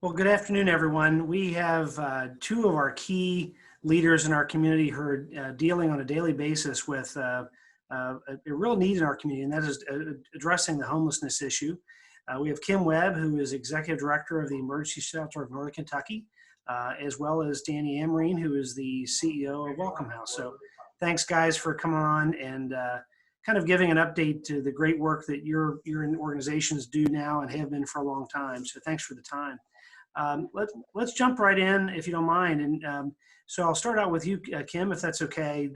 Well, good afternoon, everyone. We have two of our key leaders in our community who are dealing on a daily basis with a real need in our community, and that is addressing the homelessness issue. We have Kim Webb, who is Executive Director of the Emergency Shelter of Northern Kentucky, as well as Danielle Amrine, who is the CEO of Welcome House. So thanks, guys, for coming on and kind of giving an update to the great work that your organizations do now and have been for a long time. So thanks for the time. Let's jump right in, if you don't mind. And so I'll start out with you, Kim, if that's okay.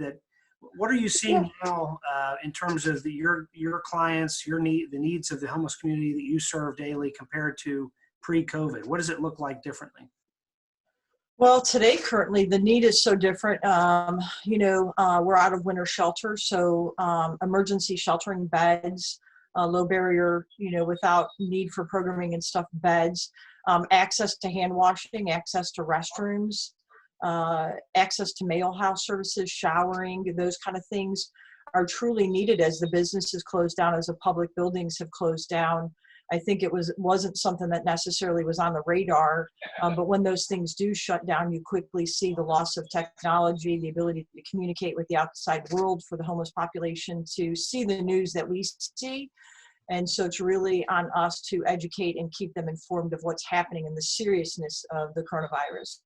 What are you seeing now in terms of your clients, the needs of the homeless community that you serve daily compared to pre-COVID? What does it look like differently? Well, today, currently, the need is so different. We're out of winter shelter, so emergency sheltering beds, low barrier, without need for programming and stuff, beds, access to hand washing, access to restrooms, access to mail house services, showering, those kind of things are truly needed as the businesses close down, as the public buildings have closed down. I think wasn't something that necessarily was on the radar, but when those things do shut down, you quickly see the loss of technology, the ability to communicate with the outside world for the homeless population, to see the news that we see. And so it's really on us to educate and keep them informed of what's happening and the seriousness of the coronavirus.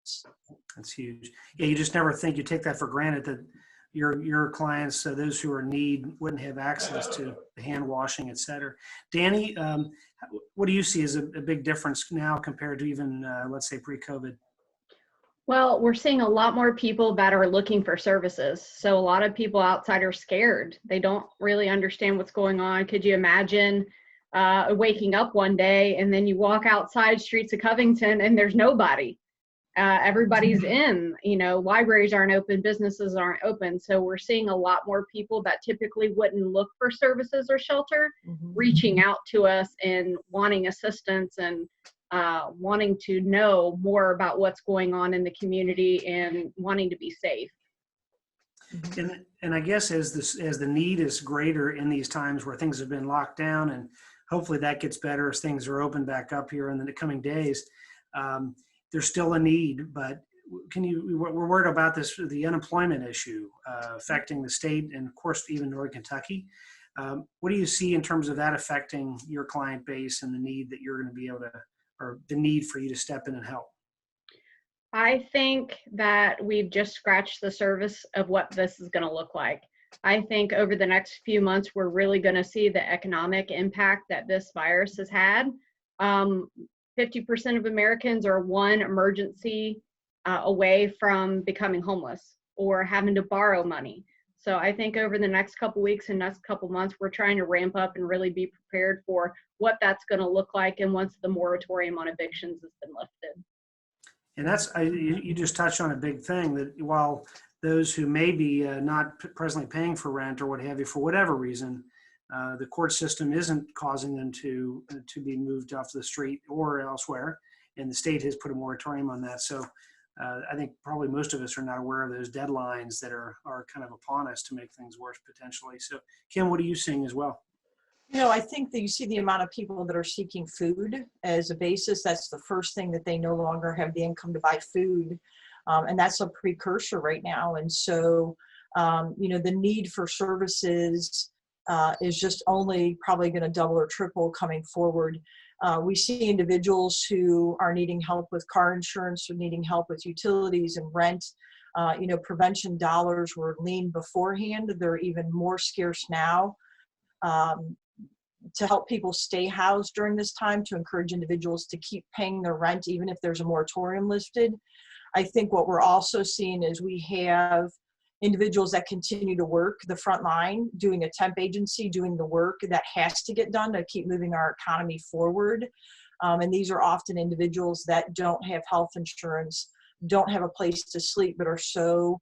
That's huge. Yeah, you just never think, you take that for granted that your clients, those who are in need, wouldn't have access to hand washing, et cetera. Danny, what do you see as a big difference now compared to even, let's say, pre-COVID? Well, we're seeing a lot more people that are looking for services. So a lot of people outside are scared. They don't really understand what's going on. Could you imagine waking up one day and then you walk outside streets of Covington and there's nobody? Everybody's in, libraries aren't open, businesses aren't open. So we're seeing a lot more people that typically wouldn't look for services or shelter, reaching out to us and wanting assistance and wanting to know more about what's going on in the community and wanting to be safe. And I guess as the need is greater in these times where things have been locked down, and hopefully that gets better as things are opened back up here in the coming days, there's still a need. But we're worried about the unemployment issue affecting the state and, of course, even Northern Kentucky. What do you see in terms of that affecting your client base and the need that you're going to be able to, or the need for you to step in and help? I think that we've just scratched the surface of what this is going to look like. I think over the next few months, we're really going to see the economic impact that this virus has had. 50% of Americans are one emergency away from becoming homeless or having to borrow money. So I think over the next couple weeks and next couple months, we're trying to ramp up and really be prepared for what that's going to look like, and once the moratorium on evictions has been lifted. And you just touched on a big thing, that while those who may be not presently paying for rent or what have you, for whatever reason, the court system isn't causing them to be moved off the street or elsewhere, and the state has put a moratorium on that. So I think probably most of us are not aware of those deadlines that are kind of upon us to make things worse potentially. So Kim, what are you seeing as well? I think that you see the amount of people that are seeking food as a basis. That's the first thing, that they no longer have the income to buy food. And that's a precursor right now. And so, the need for services is just only probably going to double or triple coming forward. We see individuals who are needing help with car insurance or needing help with utilities and rent. Prevention dollars were lean beforehand. They're even more scarce now. To help people stay housed during this time, to encourage individuals to keep paying their rent, even if there's a moratorium lifted. I think what we're also seeing is we have individuals that continue to work the front line, doing a temp agency, doing the work that has to get done to keep moving our economy forward. And these are often individuals that don't have health insurance, don't have a place to sleep, but are so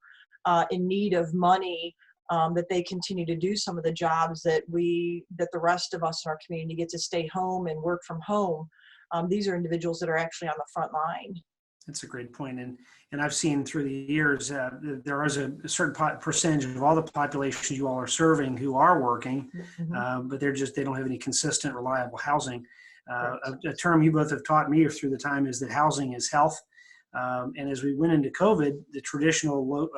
in need of money that they continue to do some of the jobs that the rest of us in our community get to stay home and work from home. These are individuals that are actually on the front line. That's a great point. And I've seen through the years, there is a certain percentage of all the population you all are serving who are working, but they don't have any consistent, reliable housing. A term you both have taught me through the time is that housing is health. And as we went into COVID, the traditional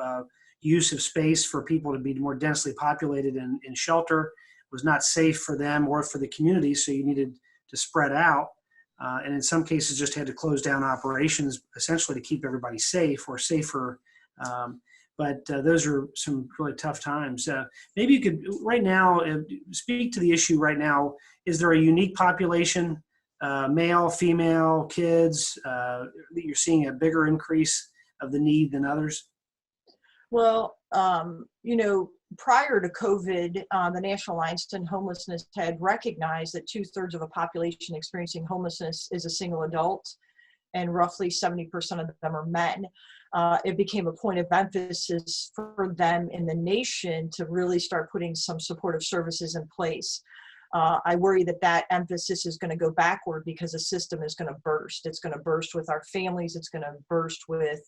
use of space for people to be more densely populated in shelter was not safe for them or for the community, so you needed to spread out. And in some cases just had to close down operations essentially to keep everybody safe or safer. But those are some really tough times. Maybe you could right now speak to the issue right now. Is there a unique population, male, female, kids, that you're seeing a bigger increase of the need than others? Well, prior to COVID, the National Alliance to End Homelessness had recognized that 2/3 of a population experiencing homelessness is a single adult, and roughly 70% of them are men. It became a point of emphasis for them in the nation to really start putting some supportive services in place. I worry that emphasis is going to go backward because the system is going to burst. It's going to burst with our families. It's going to burst with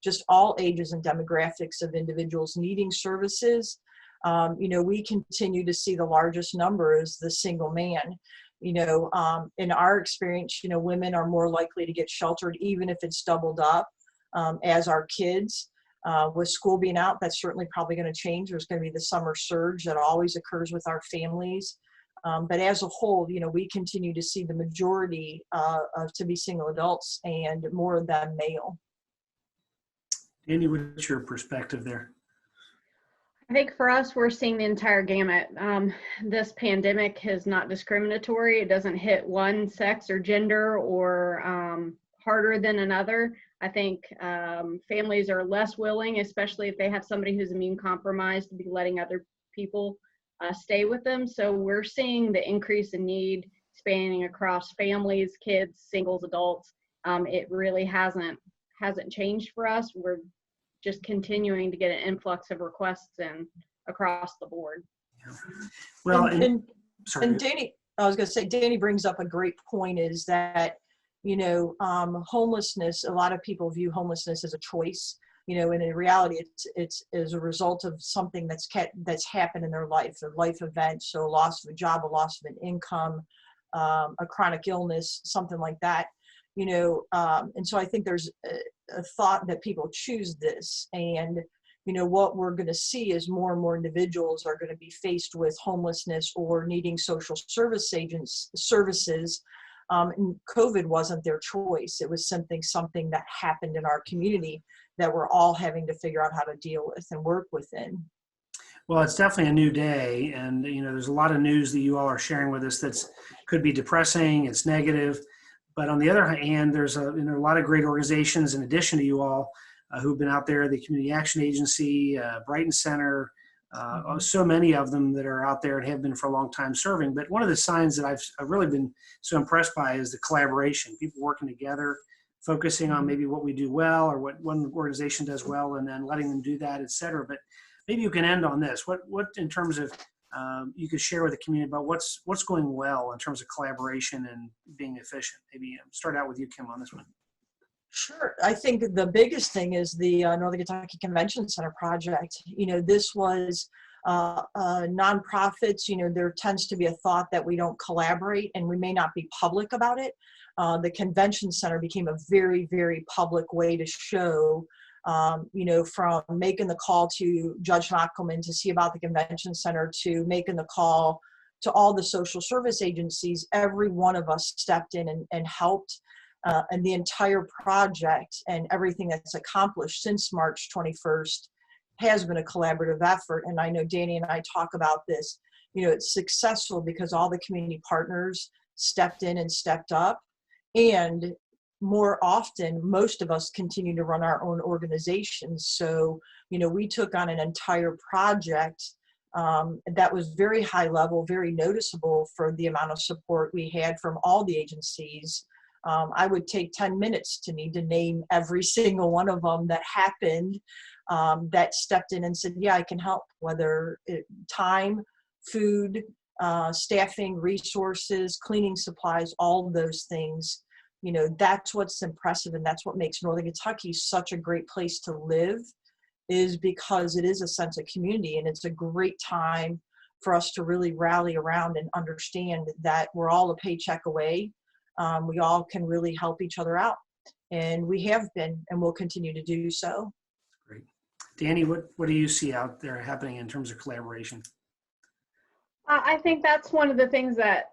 just all ages and demographics of individuals needing services. We continue to see the largest number is the single man. In our experience, women are more likely to get sheltered, even if it's doubled up, as our kids. With school being out, that's certainly probably going to change. There's going to be the summer surge that always occurs with our families. But as a whole, we continue to see the majority to be single adults and more of them male. Andy, what's your perspective there? I think for us, we're seeing the entire gamut. This pandemic is not discriminatory. It doesn't hit one sex or gender or harder than another. I think families are less willing, especially if they have somebody who's immune compromised, to be letting other people stay with them. So we're seeing the increase in need spanning across families, kids, singles, adults. It really hasn't changed for us. We're just continuing to get an influx of requests and across the board. Yeah. Well, and Danny, I was going to say, Danny brings up a great point is that, homelessness, a lot of people view homelessness as a choice, and in reality, it's as a result of something that's happened in their life event. So a loss of a job, a loss of an income, a chronic illness, something like that. And so I think there's a thought that people choose this, and what we're going to see is more and more individuals are going to be faced with homelessness or needing social services. And COVID wasn't their choice. It was something that happened in our community that we're all having to figure out how to deal with and work within. Well, it's definitely a new day, and there's a lot of news that you all are sharing with us that could be depressing. It's negative. But on the other hand, there's a lot of great organizations in addition to you all who've been out there, the Community Action Agency, Brighton Center, so many of them that are out there and have been for a long time serving. But one of the signs that I've really been so impressed by is the collaboration, people working together, focusing on maybe what we do well or what one organization does well, and then letting them do that, et cetera. But maybe you can end on this. What in terms of you could share with the community about what's going well in terms of collaboration and being efficient? Maybe start out with you, Kim, on this one. Sure. I think the biggest thing is the Northern Kentucky Convention Center project. This was nonprofits. There tends to be a thought that we don't collaborate and we may not be public about it. The Convention Center became a very, very public way to show from making the call to Judge Knochelmann to see about the convention center to making the call to all the social service agencies. Every one of us stepped in and helped. And the entire project and everything that's accomplished since March 21st has been a collaborative effort. And I know Danny and I talk about this. It's successful because all the community partners stepped in and stepped up. And more often, most of us continue to run our own organizations. So, we took on an entire project that was very high level, very noticeable for the amount of support we had from all the agencies. I would take 10 minutes to need to name every single one of them that happened, that stepped in and said, yeah, I can help, whether time, food, staffing, resources, cleaning supplies, all of those things. That's what's impressive, and that's what makes Northern Kentucky such a great place to live, is because it is a sense of community, and it's a great time for us to really rally around and understand that we're all a paycheck away. we all can really help each other out. And we have been and will continue to do so. Great. Danny, what do you see out there happening in terms of collaboration? I think that's one of the things that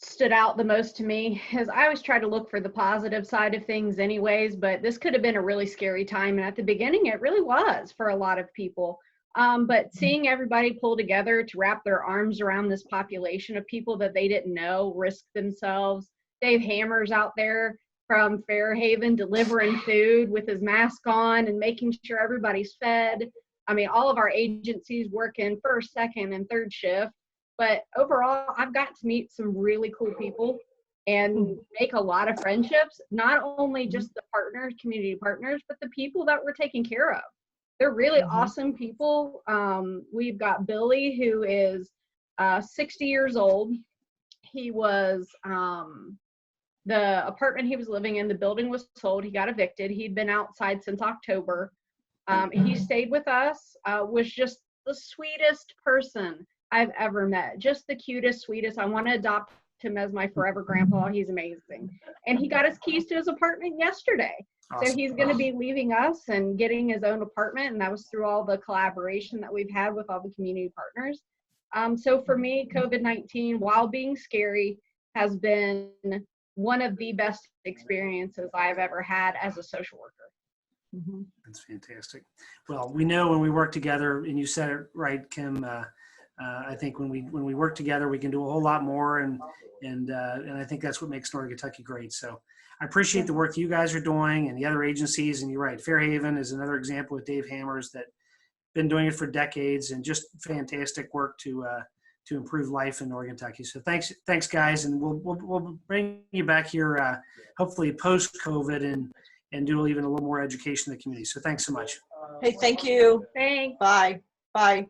stood out the most to me, is I always try to look for the positive side of things anyways, but this could have been a really scary time. And at the beginning, it really was for a lot of people. But seeing everybody pull together to wrap their arms around this population of people that they didn't know risk themselves. Dave Hammer's out there from Fairhaven delivering food with his mask on and making sure everybody's fed. I mean, all of our agencies work in first, second, and third shift. But overall, I've got to meet some really cool people and make a lot of friendships, not only just the partners, community partners, but the people that we're taking care of. They're really awesome people. We've got Billy, who is 60 years old. He was, the apartment he was living in, the building was sold. He got evicted. He'd been outside since October. He stayed with us, was just the sweetest person I've ever met. Just the cutest, sweetest. I want to adopt him as my forever grandpa. He's amazing. And he got his keys to his apartment yesterday. Awesome. So he's going to be leaving us and getting his own apartment. And that was through all the collaboration that we've had with all the community partners. So for me, COVID-19, while being scary, has been one of the best experiences I've ever had as a social worker. That's fantastic. Well, we know when we work together, and you said it right, Kim, I think when we work together, we can do a whole lot more, and I think that's what makes Northern Kentucky great. So I appreciate the work you guys are doing and the other agencies. And you're right, Fairhaven is another example with Dave Hammers that been doing it for decades, and just fantastic work to improve life in Northern Kentucky. So thanks guys, and we'll bring you back here hopefully post COVID and do even a little more education in the community. So thanks so much. Hey, thank you. Thanks. Bye. Bye.